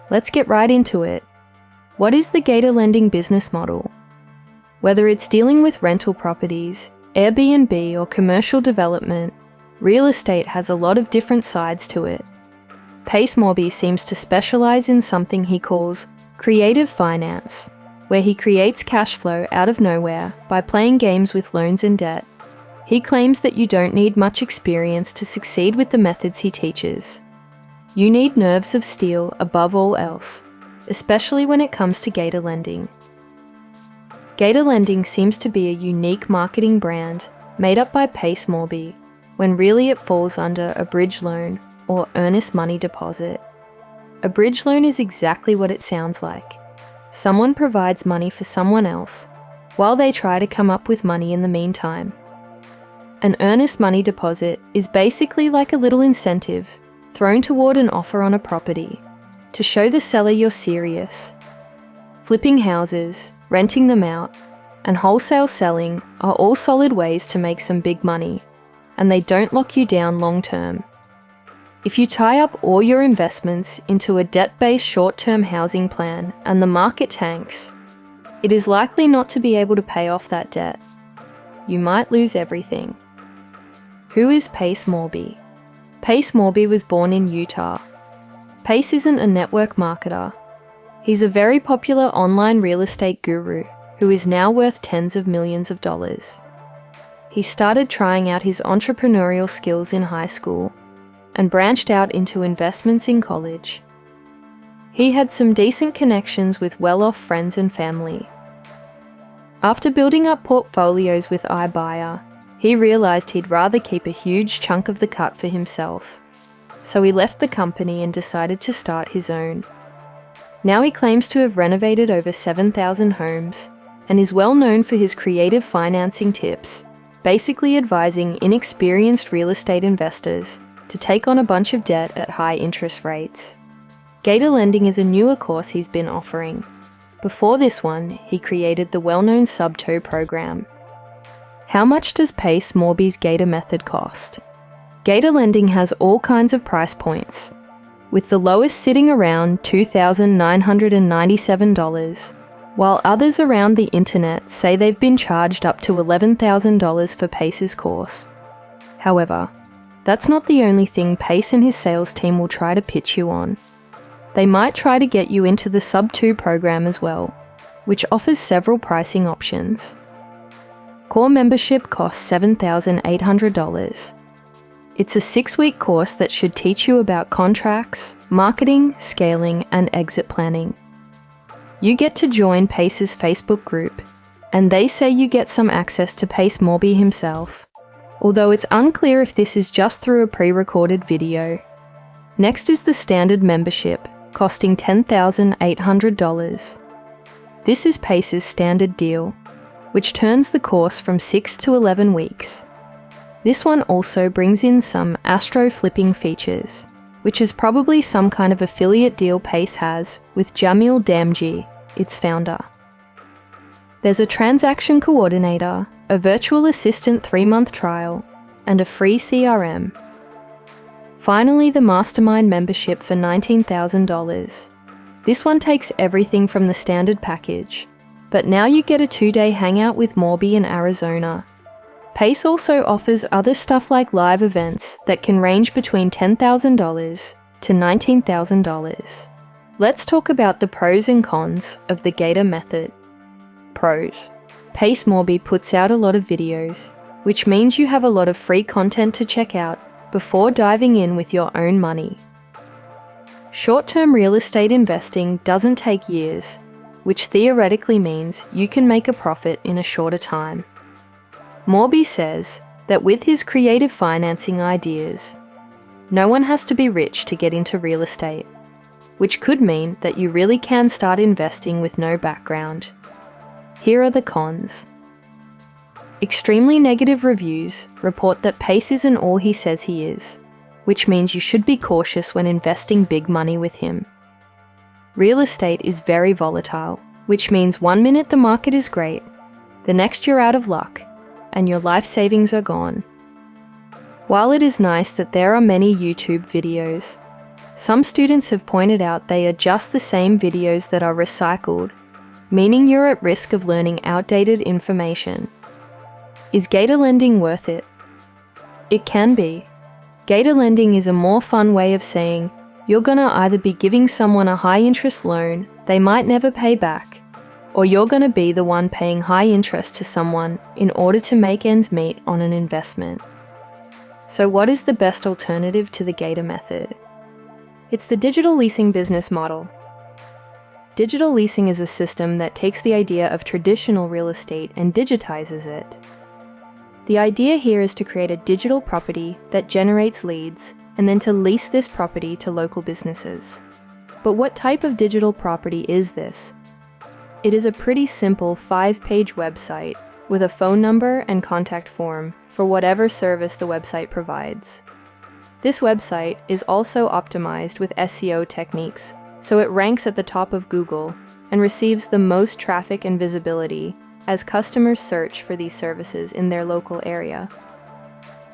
Let's get right into it. What is the Gator Lending business model? Whether it's dealing with rental properties, Airbnb, or commercial development, real estate has a lot of different sides to it. Pace Morby seems to specialize in something he calls creative finance, where he creates cash flow out of nowhere by playing games with loans and debt. He claims that you don't need much experience to succeed with the methods he teaches. You need nerves of steel above all else, especially when it comes to Gator Lending. Gator Lending seems to be a unique marketing brand made up by Pace Morby, when really it falls under a bridge loan or earnest money deposit. A bridge loan is exactly what it sounds like. Someone provides money for someone else, while they try to come up with money in the meantime. An earnest money deposit is basically like a little incentive thrown toward an offer on a property to show the seller you're serious. Flipping houses, renting them out, and wholesale selling are all solid ways to make some big money, and they don't lock you down long term. If you tie up all your investments into a debt-based short-term housing plan and the market tanks, it is likely not to be able to pay off that debt. You might lose everything. Who is Pace Morby? Pace Morby was born in Utah. Pace isn't a network marketer. He's a very popular online real estate guru who is now worth tens of millions of dollars. He started trying out his entrepreneurial skills in high school and branched out into investments in college. He had some decent connections with well-off friends and family. After building up portfolios with iBuyer, he realized he'd rather keep a huge chunk of the cut for himself. So he left the company and decided to start his own. Now he claims to have renovated over 7,000 homes and is well known for his creative financing tips, basically advising inexperienced real estate investors to take on a bunch of debt at high interest rates. Gator Lending is a newer course he's been offering. Before this one, he created the well-known Sub2 program. How much does Pace Morby's Gator method cost? Gator Lending has all kinds of price points, with the lowest sitting around $2,997, while others around the internet say they've been charged up to $11,000 for Pace's course. However, that's not the only thing Pace and his sales team will try to pitch you on. They might try to get you into the Sub2 program as well, which offers several pricing options. Core membership costs $7,800. It's a 6-week course that should teach you about contracts, marketing, scaling, and exit planning. You get to join Pace's Facebook group, and they say you get some access to Pace Morby himself, although it's unclear if this is just through a pre-recorded video. Next is the standard membership, costing $10,800. This is Pace's standard deal, which turns the course from 6 to 11 weeks. This one also brings in some astro flipping features, which is probably some kind of affiliate deal Pace has with Jamil Damji, its founder. There's a transaction coordinator, a virtual assistant 3-month trial, and a free CRM. Finally, the mastermind membership for $19,000. This one takes everything from the standard package, but now you get a 2-day hangout with Morby in Arizona. Pace also offers other stuff like live events that can range between $10,000 to $19,000. Let's talk about the pros and cons of the Gator method. Pros. Pace Morby puts out a lot of videos, which means you have a lot of free content to check out before diving in with your own money. Short-term real estate investing doesn't take years, which theoretically means you can make a profit in a shorter time. Morby says that with his creative financing ideas, no one has to be rich to get into real estate, which could mean that you really can start investing with no background. Here are the cons. Extremely negative reviews report that Pace isn't all he says he is, which means you should be cautious when investing big money with him. Real estate is very volatile, which means one minute the market is great, the next you're out of luck, and your life savings are gone. While it is nice that there are many YouTube videos, Some students have pointed out they are just the same videos that are recycled, meaning you're at risk of learning outdated information. Is Gator Lending worth it? It can be. Gator Lending is a more fun way of saying you're gonna either be giving someone a high-interest loan they might never pay back, or you're gonna be the one paying high interest to someone in order to make ends meet on an investment. So what is the best alternative to the Gator method? It's the digital leasing business model. Digital leasing is a system that takes the idea of traditional real estate and digitizes it. The idea here is to create a digital property that generates leads and then to lease this property to local businesses. But what type of digital property is this? It is a pretty simple 5-page website with a phone number and contact form for whatever service the website provides. This website is also optimized with SEO techniques, so it ranks at the top of Google and receives the most traffic and visibility as customers search for these services in their local area.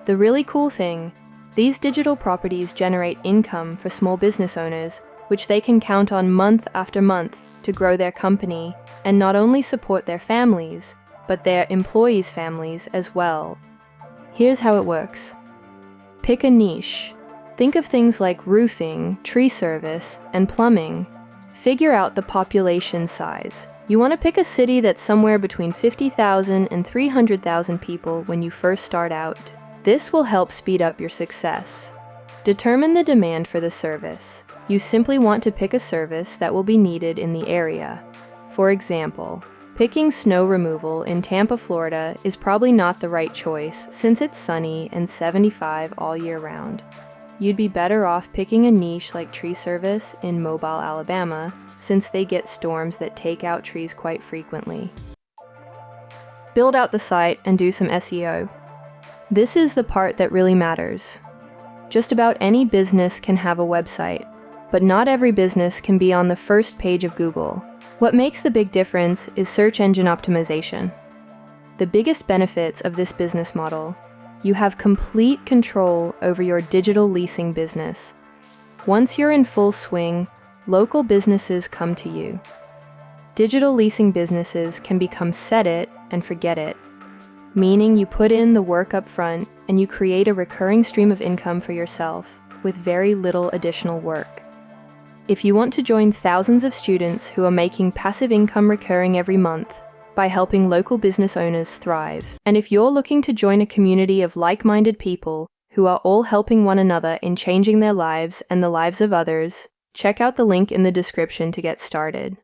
The really cool thing, these digital properties generate income for small business owners, which they can count on month after month to grow their company and not only support their families, but their employees' families as well. Here's how it works. Pick a niche. Think of things like roofing, tree service, and plumbing. Figure out the population size. You want to pick a city that's somewhere between 50,000 and 300,000 people when you first start out. This will help speed up your success. Determine the demand for the service. You simply want to pick a service that will be needed in the area. For example, picking snow removal in Tampa, Florida is probably not the right choice since it's sunny and 75 all year round. You'd be better off picking a niche like tree service in Mobile, Alabama, since they get storms that take out trees quite frequently. Build out the site and do some SEO. This is the part that really matters. Just about any business can have a website, but not every business can be on the first page of Google. What makes the big difference is search engine optimization. The biggest benefits of this business model: you have complete control over your digital leasing business. Once you're in full swing, local businesses come to you. Digital leasing businesses can become set it and forget it, meaning you put in the work up front and you create a recurring stream of income for yourself with very little additional work. If you want to join thousands of students who are making passive income recurring every month by helping local business owners thrive, and if you're looking to join a community of like-minded people who are all helping one another in changing their lives and the lives of others, check out the link in the description to get started.